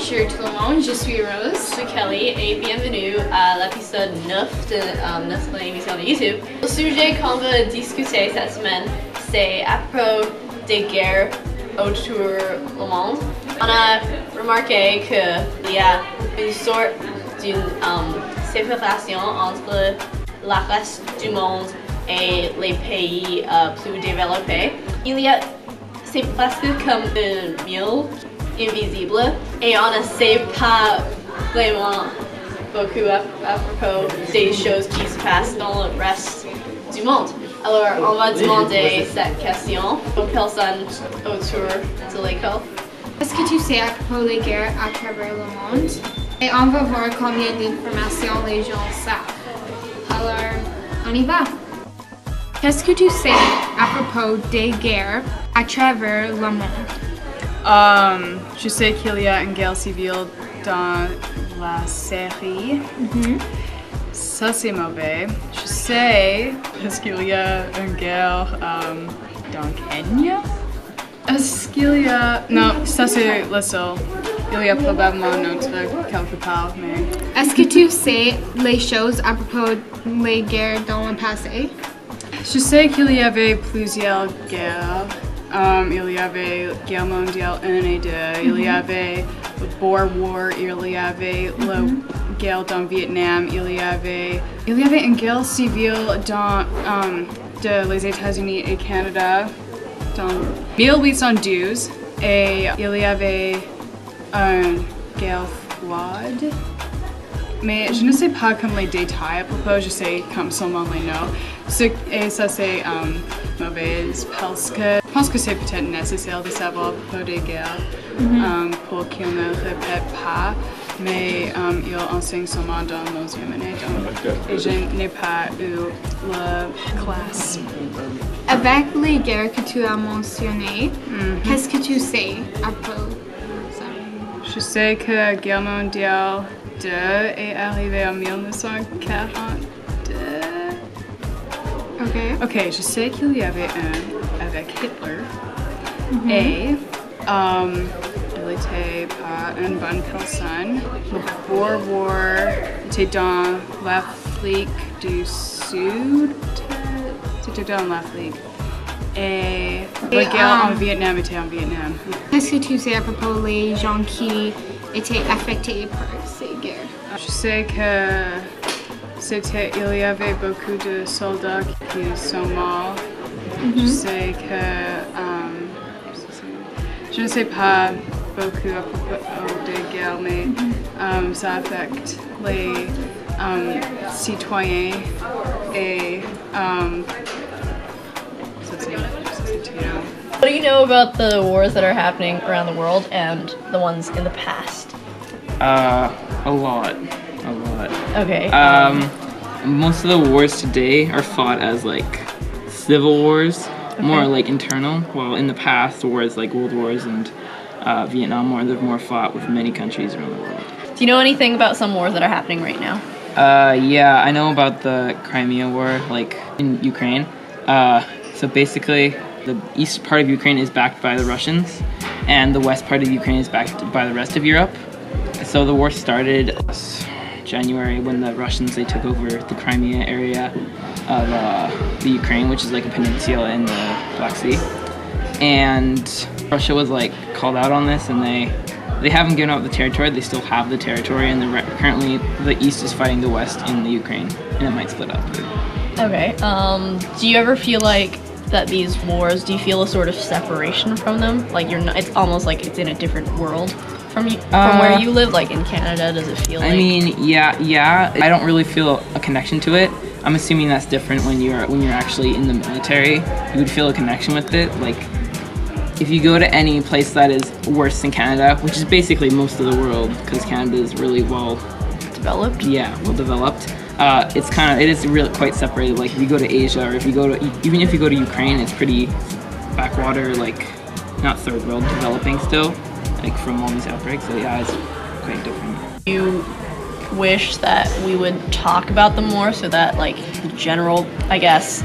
Bonjour tout le monde, je suis Rose. Je suis Kelly et bienvenue à l'épisode 9 de notre émission de YouTube. Le sujet qu'on va discuter cette semaine, c'est à propos des guerres autour du monde. On a remarqué qu'il y a une sorte d'une séparation entre le reste du monde et les pays plus développés. Il y a, c'est presque comme un mur invisible et on ne sait pas vraiment beaucoup à propos des choses qui se passent dans le reste du monde. Alors on va demander cette question aux personnes autour de l'école. Qu'est-ce que tu sais à propos des guerres à travers le monde? Et on va voir combien d'informations les gens savent. Alors, on y va. Qu'est-ce que tu sais à propos des guerres à travers le monde? Je sais qu'il y a une guerre civile dans la série. Ça c'est mauvais. Je sais parce qu'il y a une guerre dans Kenya. Est-ce qu'il y a... Non, ça c'est le seul. Il y a probablement un autre quelque part, mais... Est-ce que tu sais les choses à propos des guerres dans le passé? Je sais qu'il y avait plusieurs guerres. Il y avait la guerre mondiale 1 et 2, il y avait le Boer War, il y avait la guerre dans Vietnam, il y avait une guerre civile dans les États-Unis et Canada dans 1812 et il y avait une guerre froide. Mais je ne sais pas comme les détails à propos, je sais comme seulement les noms. Et ça c'est mauvais parce que je pense que c'est peut-être nécessaire de savoir à propos des guerres pour qu'ils ne répètent pas. Mais ils enseignent seulement dans nos année, et je n'ai pas eu la classe. Avec les guerres que tu as mentionnées, qu'est-ce que tu sais à propos de ça? Je sais que la guerre mondiale 2 est arrivée en 1942. Ok, je sais qu'il y avait un avec Hitler et il n'était pas une bonne personne. Le Boer War était dans l'Afrique du Sud. C'était dans l'Afrique. Et la guerre en Vietnam était en Vietnam. Qu'est-ce que tu sais à propos des gens qui étaient affectés par ces guerres? Je sais que il y avait beaucoup de soldats qui sont morts. Je sais que je ne sais pas beaucoup à propos des guerres, mais ça affecte les citoyens et What do you know about the wars that are happening around the world and the ones in the past? A lot. Okay. Most of the wars today are fought as like civil wars, more like internal, while in the past wars like World Wars and Vietnam War, they're more fought with many countries around the world. Do you know anything about some wars that are happening right now? Yeah, I know about the Crimea War, like in Ukraine. So basically, the east part of Ukraine is backed by the Russians, and the west part of Ukraine is backed by the rest of Europe. So the war started January when the Russians, they took over the Crimea area of the Ukraine, which is like a peninsula in the Black Sea. And Russia was like called out on this, and they haven't given up the territory. They still have the territory, and currently the east is fighting the west in the Ukraine, and it might split up. Okay. Do you ever feel like that these wars, do you feel a sort of separation from them? Like you're not, it's almost like it's in a different world from where you live, like in Canada, does it feel like? I mean, yeah. I don't really feel a connection to it. I'm assuming that's different when you're actually in the military. You would feel a connection with it. Like if you go to any place that is worse than Canada, which is basically most of the world, because Canada is really well developed. Yeah, well developed. It is really quite separated. Like if you go to Asia, or even if you go to Ukraine, it's pretty backwater, like not third world, developing still, like from all these outbreaks. So yeah, it's quite different. You wish that we would talk about them more so that like the general, I guess,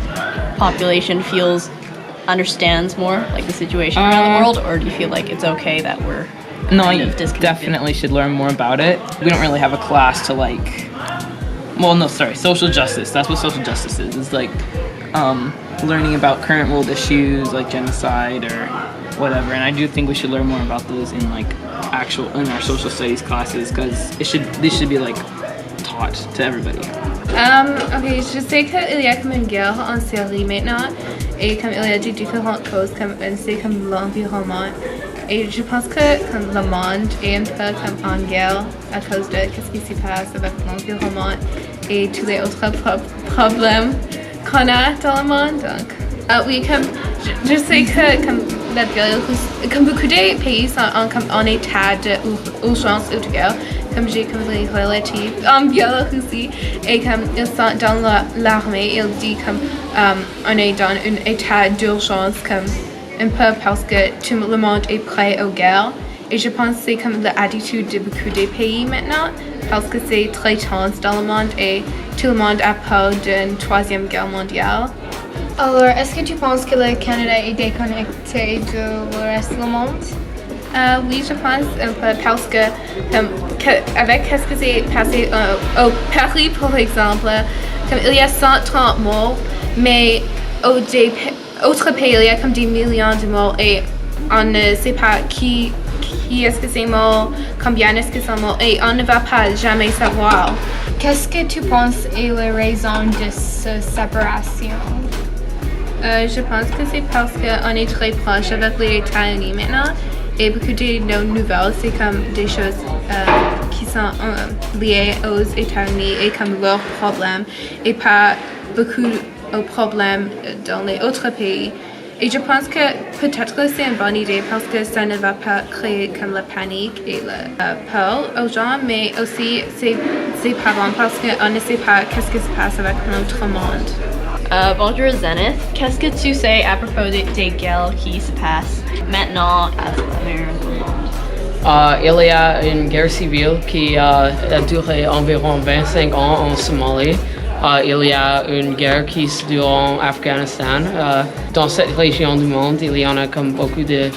population understands more like the situation around the world, or do you feel like it's okay that we're No, kind you of disconnected. definitely should learn more about it. We don't really have a class to like. Well, no, sorry, social justice. That's what social justice is. It's like learning about current world issues like genocide or whatever. And I do think we should learn more about those in like in our social studies classes because these should be like taught to everybody. Ok, je sais qu'il y a comme une guerre en Syrie maintenant et comme il y a des différentes causes comme c'est comme l'environnement et je pense que comme le monde est un peu comme en guerre à cause de qu'est-ce qui se passe avec l'environnement et tous les autres problèmes qu'on a dans le monde. Donc, oui, comme je sais que comme la Biélorussie, comme beaucoup de pays sont en état d'urgence ou de guerre. Comme j'ai comme les relatives en Biélorussie et comme ils sont dans l'armée, ils disent comme on est dans un état d'urgence comme un peu parce que tout le monde est prêt aux guerres et je pense que c'est comme l'attitude de beaucoup de pays maintenant parce que c'est très tense dans le monde et tout le monde a peur d'une troisième guerre mondiale. Alors, est-ce que tu penses que le Canada est déconnecté du reste du monde? Oui, je pense un peu parce que, avec ce que s'est passé au Paris, par exemple, comme il y a 130 morts, mais autres pays, il y a comme des millions de morts et on ne sait pas qui est-ce que c'est mort, combien est-ce que c'est mort et on ne va pas jamais savoir. Qu'est-ce que tu penses est la raison de cette séparation? Je pense que c'est parce qu'on est très proche avec les États-Unis maintenant. Et beaucoup de nos nouvelles, c'est comme des choses qui sont liées aux États-Unis et comme leurs problèmes et pas beaucoup aux problèmes dans les autres pays. Et je pense que peut-être c'est une bonne idée parce que ça ne va pas créer comme la panique et la peur aux gens, mais aussi c'est pas bon parce qu'on ne sait pas qu'est-ce qui se passe avec notre monde. Bonjour Zenith, qu'est-ce que tu sais à propos des guerres qui se passent maintenant à travers le monde? Il y a une guerre civile qui a duré environ 25 ans en Somalie. Il y a une guerre qui se dure en Afghanistan. Dans cette région du monde, il y en a comme beaucoup de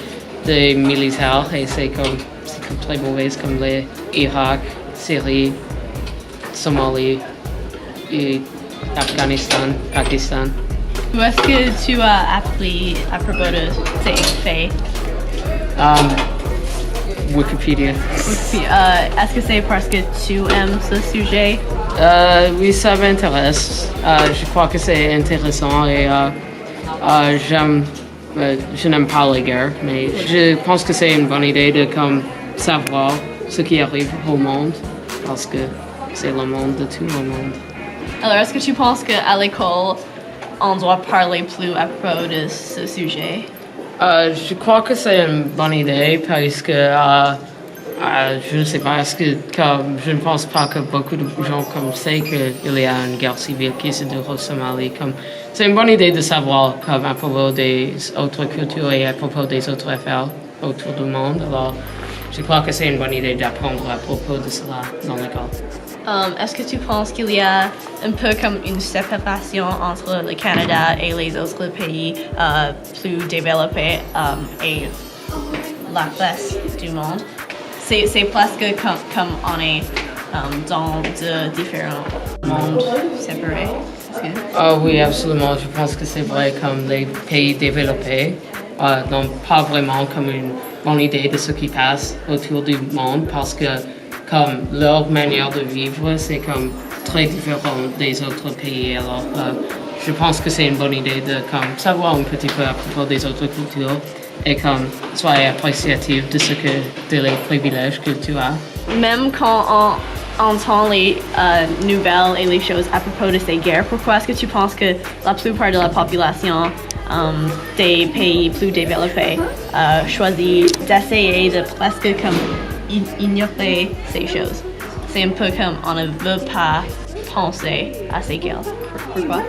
militaires et c'est comme très mauvais comme l'Irak, Syrie, Somalie et Afghanistan, Pakistan. Où est-ce que tu as appris à propos de ces faits? Wikipédia. Est-ce que c'est parce que tu aimes ce sujet? Oui, ça m'intéresse. Je crois que c'est intéressant et je n'aime pas les guerres, mais je pense que c'est une bonne idée de comme savoir ce qui arrive au monde parce que c'est le monde de tout le monde. Alors, est-ce que tu penses qu'à l'école, on doit parler plus à propos de ce sujet? Je crois que c'est une bonne idée parce que je ne sais pas, est-ce que je ne pense pas que beaucoup de gens comme savent qu'il y a une guerre civile qui se déroule au Somalie. C'est une bonne idée de savoir comme à propos des autres cultures et à propos des autres affaires autour du monde. Alors, je crois que c'est une bonne idée d'apprendre à propos de cela dans l'école. Est-ce que tu penses qu'il y a un peu comme une séparation entre le Canada et les autres pays plus développés et la reste du monde? C'est presque comme on est dans de différents mondes séparés. Oui, absolument. Je pense que c'est vrai comme les pays développés n'ont pas vraiment comme une bonne idée de ce qui passe autour du monde parce que comme leur manière de vivre, c'est comme très différent des autres pays. Alors, je pense que c'est une bonne idée de comme savoir un petit peu à propos des autres cultures et comme soyez appréciatif de les privilèges que tu as. Même quand on entend les nouvelles et les choses à propos de ces guerres, pourquoi est-ce que tu penses que la plupart de la population des pays plus développés choisit d'essayer de presque comme ignorer ces choses? C'est un peu comme on ne veut pas penser à ces guerres. Pourquoi?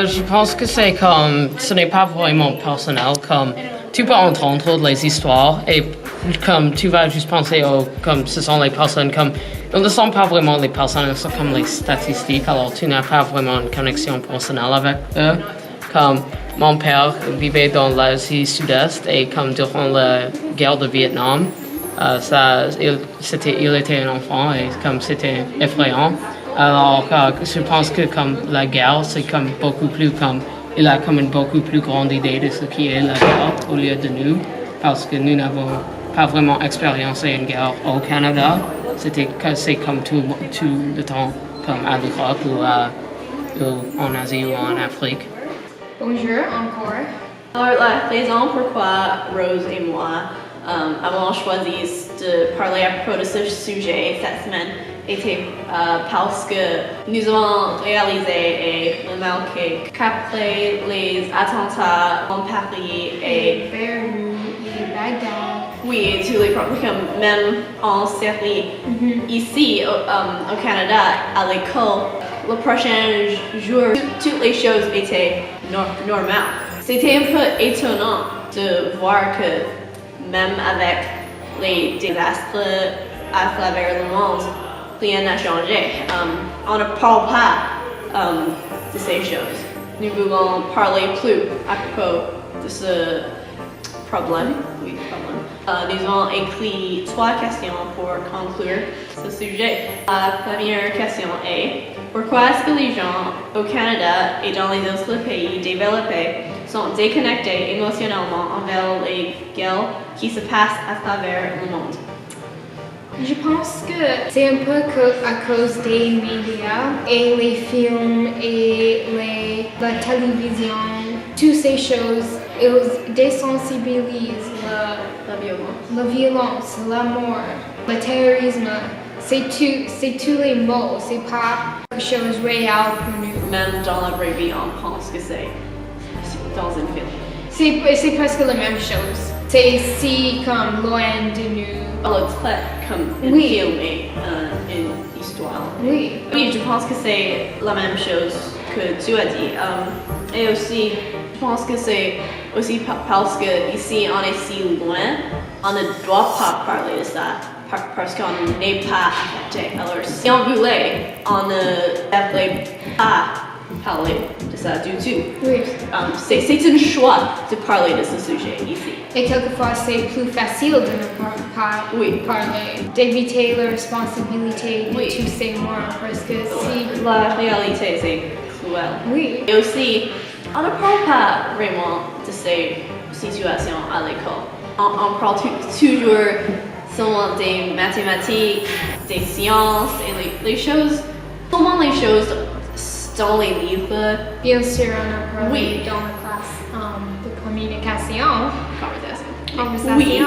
Je pense que c'est comme, ce n'est pas vraiment personnel, comme tu peux entendre les histoires et comme tu vas juste penser comme ce sont les personnes, comme ils ne sont pas vraiment les personnes, ils sont comme les statistiques, alors tu n'as pas vraiment une connexion personnelle avec eux. Comme mon père vivait dans l'Asie Sud-Est et comme durant la guerre de Vietnam, il était un enfant et comme c'était effrayant. Alors, je pense que comme la guerre, c'est comme beaucoup plus comme, il a comme une beaucoup plus grande idée de ce qui est la guerre au lieu de nous, parce que nous n'avons pas vraiment expérimenté une guerre au Canada. C'est comme tout le temps, comme à l'Europe ou en Asie ou en Afrique. Bonjour encore. Alors, la raison pourquoi Rose et moi avons choisi de parler à propos de ce sujet cette semaine était parce que nous avons réalisé et remarqué qu'après les attentats en Paris et Beyrouth et Bagdad. oui, et tous les problèmes, même en série ici au Canada, à l'école, le prochain jour, toutes les choses étaient normales. C'était un peu étonnant de voir que même avec les désastres à travers le monde, rien n'a changé. On ne parle pas de ces choses. Nous voulons parler plus à propos de ce problème. Oui, problème. Nous avons écrit 3 questions pour conclure ce sujet. La première question est pourquoi est-ce que les gens au Canada et dans les autres pays développés sont déconnectés émotionnellement envers les guerres qui se passent à travers le monde? Je pense que c'est un peu à cause des médias et les films et la télévision. Toutes ces choses, ils désensibilisent la violence, l'amour, le terrorisme. C'est tous les mots, c'est pas quelque chose de réel pour nous. Même dans la vraie vie, on pense que c'est dans un film. C'est presque la même chose. C'est si comme loin de nous. Le trait comme un Oui. film et une histoire. Oui. Oui, je pense que c'est la même chose que tu as dit. Et aussi, je pense que c'est aussi parce que ici on est si loin, on ne doit pas parler de ça parce qu'on n'est pas affecté. Alors si on voulait, on ne devrait pas parler de ça du tout. Oui. C'est un choix de parler de ce sujet ici. Et quelquefois, c'est plus facile de ne pas parler, d'éviter la responsabilité de tous ces morts, parce que si... La réalité, c'est cruel. Oui. Et aussi, on ne parle pas vraiment de ces situations à l'école. On parle toujours seulement des mathématiques, des sciences et les choses, seulement les choses dans les livres. Bien sûr, on a parlé Oui. dans la classe de communication. Conversation. Oui,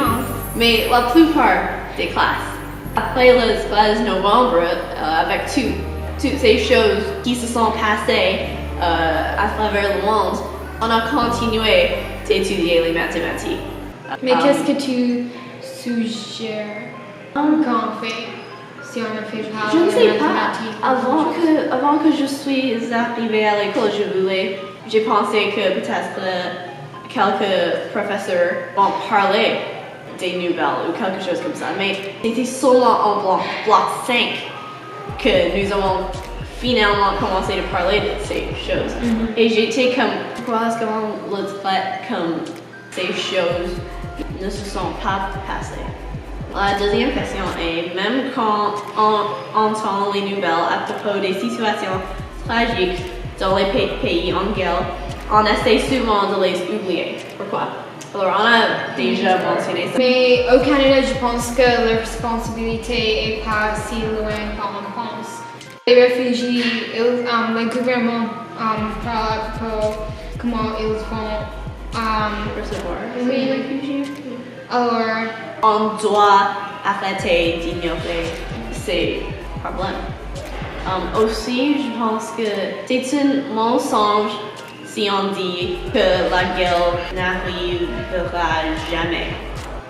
mais la plupart des classes, après le 13 novembre, avec toutes ces choses qui se sont passées à travers le monde, on a continué d'étudier les mathématiques. Mais qu'est-ce que tu suggères quand on fait, si on ne fait pas Je ne les sais pas. mathématiques? Avant que je suis arrivée à l'école, j'ai pensé que peut-être quelques professeurs vont parler des nouvelles ou quelque chose comme ça. Mais c'était seulement en bloc 5 que nous avons finalement commencé à parler de ces choses. Et j'étais comme, pourquoi est-ce qu'on le traite comme ces choses ne se sont pas passées? La deuxième question est, même quand on entend les nouvelles à propos des situations tragiques dans les pays en guerre, on essaie souvent de les oublier. Pourquoi? Alors, on a déjà mentionné ça. Mais au Canada, je pense que la responsabilité n'est pas si loin qu'on pense. Les réfugiés, le gouvernement parle à propos comment ils vont Recevoir oui. les réfugiés. Alors, On doit arrêter d'ignorer ces problèmes. Aussi, je pense que c'est un mensonge si on dit que la guerre n'arrivera jamais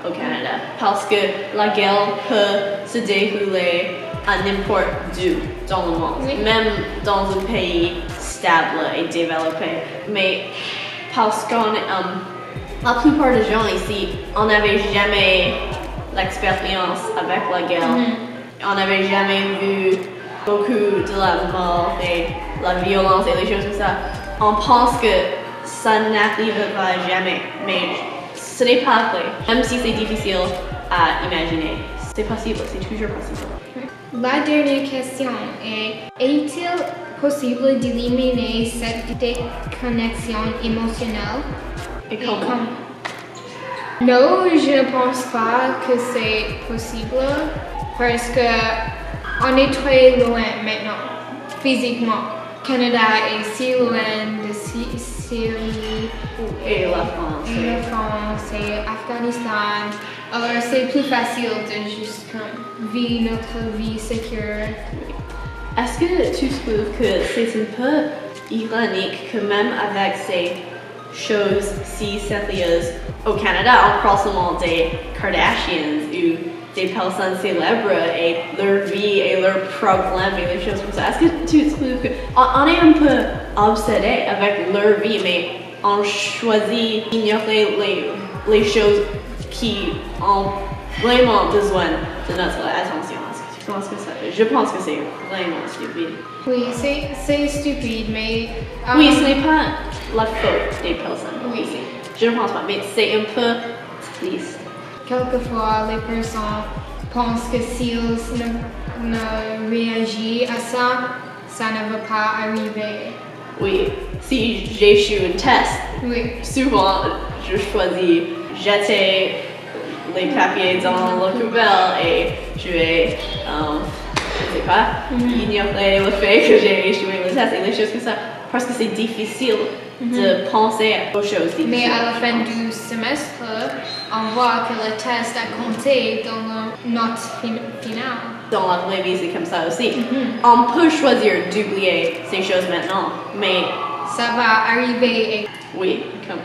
au Canada. Parce que la guerre peut se dérouler à n'importe où dans le monde, Oui. même dans un pays stable et développé. Mais parce qu'on la plupart des gens ici, on n'avait jamais l'expérience avec la guerre. On n'avait jamais vu beaucoup de la mort et la violence et les choses comme ça. On pense que ça n'arrivera jamais, mais ce n'est pas vrai. Même si c'est difficile à imaginer. C'est possible, c'est toujours possible. La dernière question est-il possible d'éliminer cette déconnexion émotionnelle? Et comment? Non, je ne pense pas que c'est possible parce que on est très loin maintenant, physiquement. Canada est si loin de Syrie Et la France. la France et Afghanistan. Alors c'est plus facile de juste comme vivre notre vie sécure. Est-ce que tu trouves que c'est un peu ironique que même avec ces choses si sérieuses au Canada, on parle seulement des Kardashians ou des personnes célèbres et leur vie et leurs problèmes et les choses comme ça. Est-ce que tu trouves qu'on est un peu obsédé avec leur vie, mais on choisit d'ignorer les choses qui ont vraiment besoin de notre attention? Est-ce que tu penses que ça? Je pense que c'est vraiment stupide. Oui, c'est stupide, mais Oui, ce n'est pas la faute des personnes. Oui. Je ne pense pas, mais c'est un peu triste. quelquefois les personnes pensent que s'ils ne réagissent à ça, ça ne va pas arriver. Oui, si j'échoue un test, Oui. souvent je choisis jeter les papiers dans la poubelle et je vais, je sais pas, ignorer le fait que j'ai échoué le test et les choses comme ça, parce que c'est difficile de penser aux choses difficiles. Mais à la fin du semestre, on voit que le test a compté dans la note finale. Dans la vraie vie, c'est comme ça aussi. On peut choisir d'oublier ces choses maintenant, mais Ça va arriver et oui, comme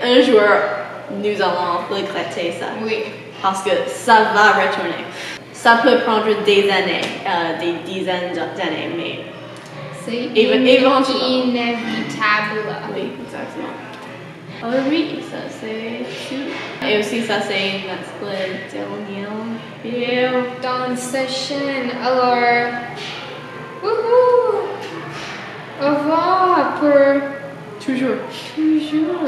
un jour, nous allons regretter ça. oui. Parce que ça va retourner. Ça peut prendre des années, des dizaines d'années, mais C'est éventuellement. inévitable. oui, exactement. Alors oui, ça c'est tout. Et aussi ça c'est notre dernière vidéo. Dans une session, alors, wouhou! Au revoir pour Toujours. toujours.